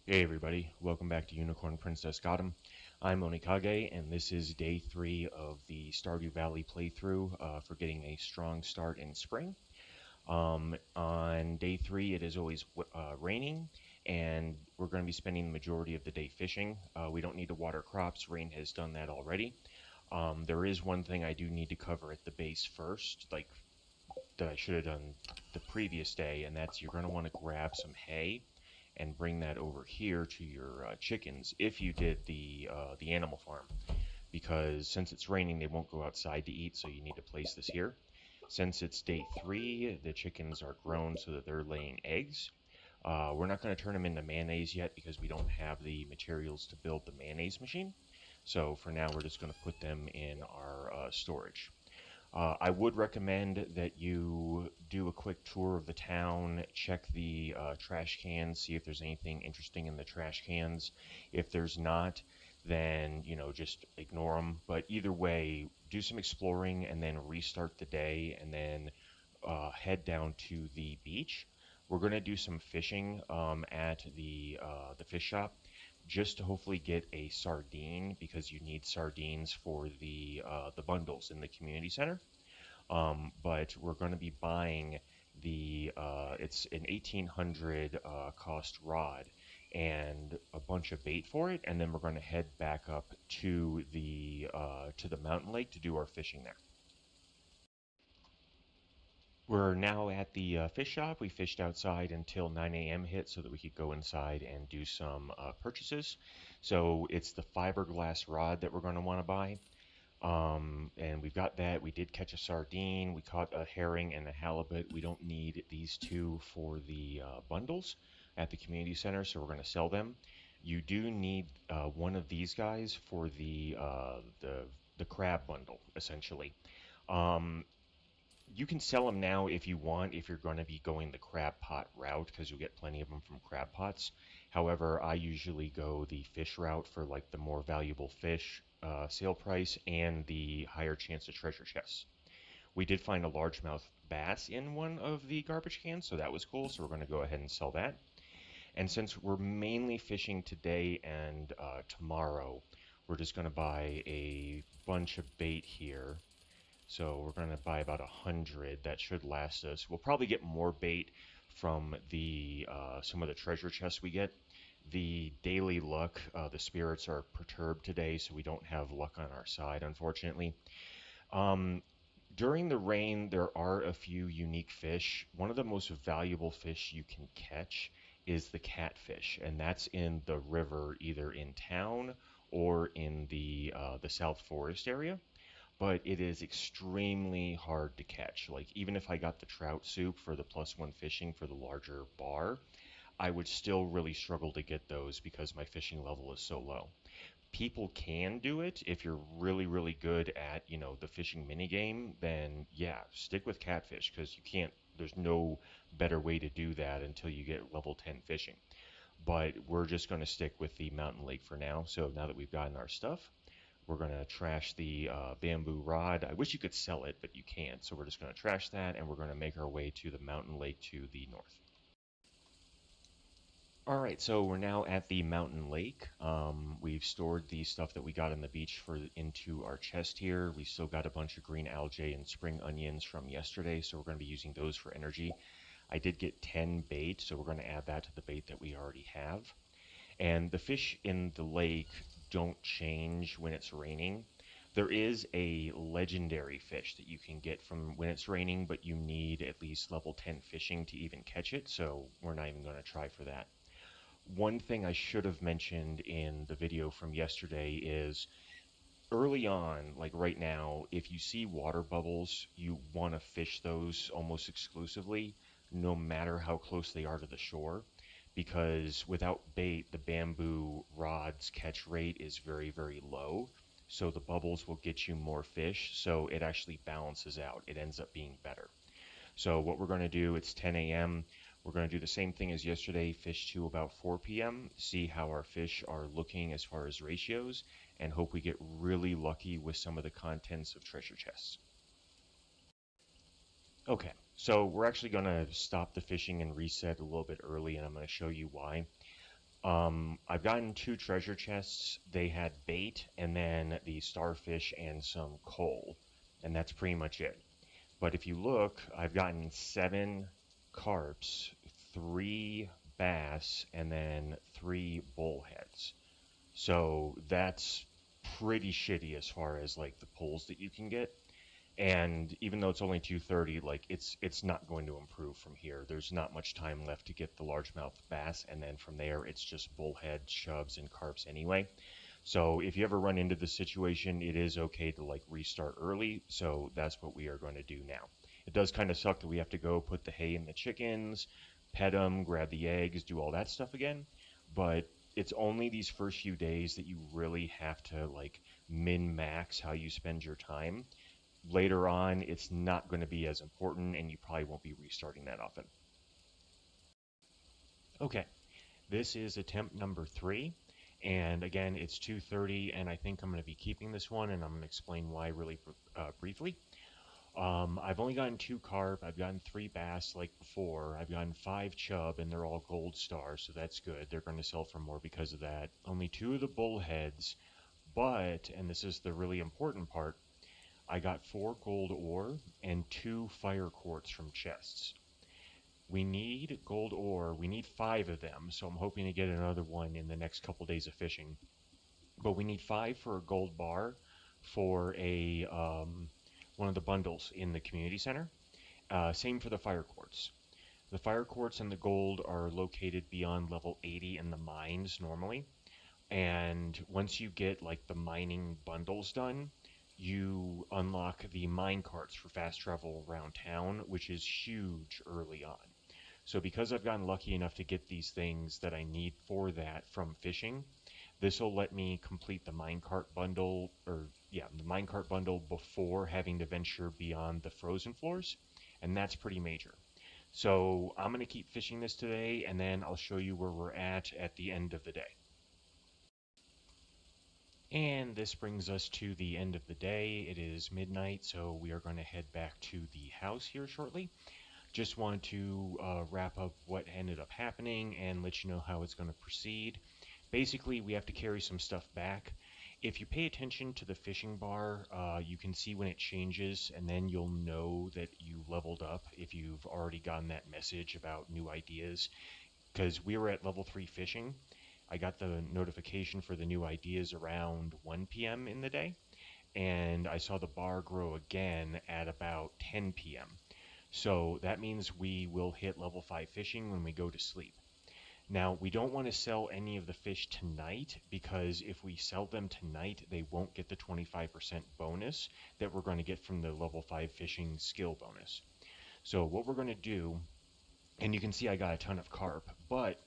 Hey everybody, welcome back to Unicorn Princess Gotham. I'm Onikage, and this is day 3 of the Stardew Valley playthrough for getting a strong start in spring. On day 3, it is always raining, and we're going to be spending the majority of the day fishing. We don't need to water crops, rain has done that already. There is one thing I do need to cover at the base first, like that I should have done the previous day, and that's you're going to want to grab some hay and bring that over here to your chickens if you did the animal farm, because since it's raining they won't go outside to eat, so you need to place this here. Since it's day 3, the chickens are grown so that they're laying eggs. We're not going to turn them into mayonnaise yet because we don't have the materials to build the mayonnaise machine. So for now we're just going to put them in our storage. I would recommend that you do a quick tour of the town, check the trash cans, see if there's anything interesting in the trash cans. If there's not, then, just ignore them. But either way, do some exploring and then restart the day and then head down to the beach. We're going to do some fishing at the fish shop, just to hopefully get a sardine, because you need sardines for the bundles in the community center. But we're going to be buying it's an 1800 cost rod and a bunch of bait for it, and then we're going to head back up to the mountain lake to do our fishing there. We're now at the fish shop. We fished outside until 9 a.m. hit so that we could go inside and do some purchases. So it's the fiberglass rod that we're going to want to buy. And we've got that. We did catch a sardine. We caught a herring and a halibut. We don't need these two for the bundles at the community center, so we're going to sell them. You do need one of these guys for the crab bundle, essentially. Um, you can sell them now if you want, if you're going to be going the crab pot route, because you'll get plenty of them from crab pots. However, I usually go the fish route for like the more valuable fish sale price and the higher chance of treasure chests. We did find a largemouth bass in one of the garbage cans, so that was cool. So we're going to go ahead and sell that. And since we're mainly fishing today and tomorrow, we're just going to buy a bunch of bait here. So we're going to buy about 100. That should last us. We'll probably get more bait from the some of the treasure chests we get. The daily luck, the spirits are perturbed today, so we don't have luck on our side, unfortunately. Um, During the rain, there are a few unique fish. One of the most valuable fish you can catch is the catfish, and that's in the river, either in town or in the South Forest area. But it is extremely hard to catch. Like, even if I got the trout soup for the +1 fishing for the larger bar, I would still really struggle to get those because my fishing level is so low. People can do it if you're really, really good at, the fishing minigame, then yeah, stick with catfish, because you can't, there's no better way to do that until you get level 10 fishing. But we're just going to stick with the mountain lake for now. So now that we've gotten our stuff, we're going to trash the bamboo rod. I wish you could sell it, but you can't. So we're just going to trash that, and we're going to make our way to the mountain lake to the north. All right, so we're now at the mountain lake. We've stored the stuff that we got on the beach into our chest here. We still got a bunch of green algae and spring onions from yesterday, so we're going to be using those for energy. I did get 10 bait, so we're going to add that to the bait that we already have. And the fish in the lake don't change when it's raining. There is a legendary fish that you can get from when it's raining, but you need at least level 10 fishing to even catch it, so we're not even going to try for that. One thing I should have mentioned in the video from yesterday is early on, like right now, if you see water bubbles, you want to fish those almost exclusively, no matter how close they are to the shore, because without bait, the bamboo rod's catch rate is very, very low. So the bubbles will get you more fish, so it actually balances out. It ends up being better. So what we're going to do, it's 10 a.m. We're going to do the same thing as yesterday, fish to about 4 p.m., see how our fish are looking as far as ratios, and hope we get really lucky with some of the contents of treasure chests. Okay, so we're actually going to stop the fishing and reset a little bit early, and I'm going to show you why. I've gotten 2 treasure chests. They had bait and then the starfish and some coal, and that's pretty much it. But if you look, I've gotten 7 carps, 3 bass, and then 3 bullheads. So that's pretty shitty as far as like the pulls that you can get. And even though it's only 2:30, like it's not going to improve from here. There's not much time left to get the largemouth bass, and then from there it's just bullhead, chubs, and carps anyway. So if you ever run into this situation, it is okay to like restart early. So that's what we are going to do now. It does kind of suck that we have to go put the hay in the chickens, pet them, grab the eggs, do all that stuff again. But it's only these first few days that you really have to like min max how you spend your time. Later on, it's not going to be as important, and you probably won't be restarting that often. Okay, this is attempt number 3. And again, it's 2:30, and I think I'm going to be keeping this one, and I'm going to explain why really briefly. I've only gotten 2 carp. I've gotten 3 bass like before. I've gotten 5 chub, and they're all gold stars, so that's good. They're going to sell for more because of that. Only 2 of the bullheads, but, and this is the really important part, I got 4 gold ore and 2 fire quartz from chests. We need gold ore. We need 5 of them, so I'm hoping to get another one in the next couple days of fishing. But we need 5 for a gold bar for a one of the bundles in the community center. Same for the fire quartz. The fire quartz and the gold are located beyond level 80 in the mines normally. And once you get like the mining bundles done, you unlock the mine carts for fast travel around town, which is huge early on. So because I've gotten lucky enough to get these things that I need for that from fishing, this will let me complete the minecart bundle, or yeah, the minecart bundle before having to venture beyond the frozen floors, and that's pretty major. So I'm going to keep fishing this today, and then I'll show you where we're at the end of the day. And this brings us to the end of the day. It is midnight, so we are going to head back to the house here shortly. Just wanted to wrap up what ended up happening and let you know how it's going to proceed. Basically, we have to carry some stuff back. If you pay attention to the fishing bar, you can see when it changes, and then you'll know that you leveled up if you've already gotten that message about new ideas. Because we were at level 3 fishing, I got the notification for the new ideas around 1 p.m. in the day, and I saw the bar grow again at about 10 p.m. So that means we will hit level 5 fishing when we go to sleep. Now, we don't want to sell any of the fish tonight because if we sell them tonight, they won't get the 25% bonus that we're going to get from the level 5 fishing skill bonus. So what we're going to do, and you can see I got a ton of carp, but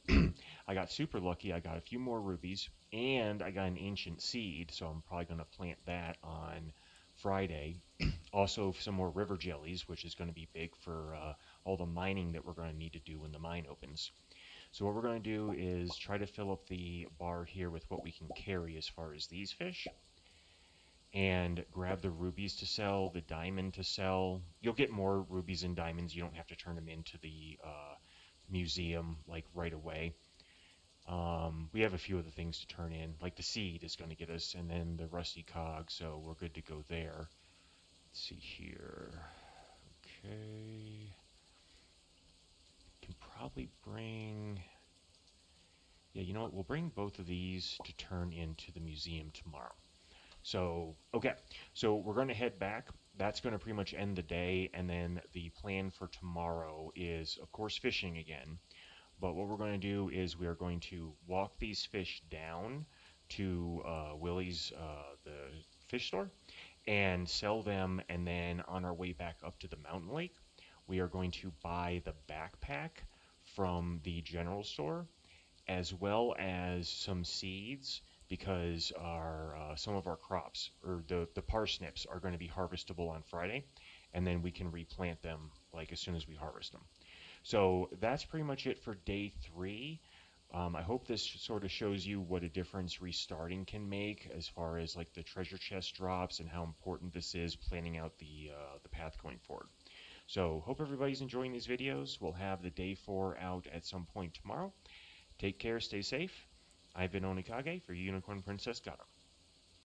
I got super lucky. I got a few more rubies, and I got an ancient seed, so I'm probably going to plant that on Friday. Also, some more river jellies, which is going to be big for all the mining that we're going to need to do when the mine opens. So what we're going to do is try to fill up the bar here with what we can carry as far as these fish, and grab the rubies to sell, the diamond to sell. You'll get more rubies and diamonds. You don't have to turn them into the museum like right away. We have a few other things to turn in, like the seed is going to get us, and then the rusty cog, so we're good to go there. Let's see here. Okay. Can probably bring... Yeah, you know what? We'll bring both of these to turn into the museum tomorrow. So, okay. So we're going to head back. That's going to pretty much end the day, and then the plan for tomorrow is, of course, fishing again. But what we're going to do is we are going to walk these fish down to Willie's, the fish store, and sell them, and then on our way back up to the mountain lake, we are going to buy the backpack from the general store, as well as some seeds, because our some of our crops, or the parsnips, are going to be harvestable on Friday, and then we can replant them like as soon as we harvest them. So that's pretty much it for day 3. I hope this sort of shows you what a difference restarting can make as far as like the treasure chest drops and how important this is planning out the path going forward. So hope everybody's enjoying these videos. We'll have the day 4 out at some point tomorrow. Take care, stay safe. I've been Onikage for Unicorn Princess Gato.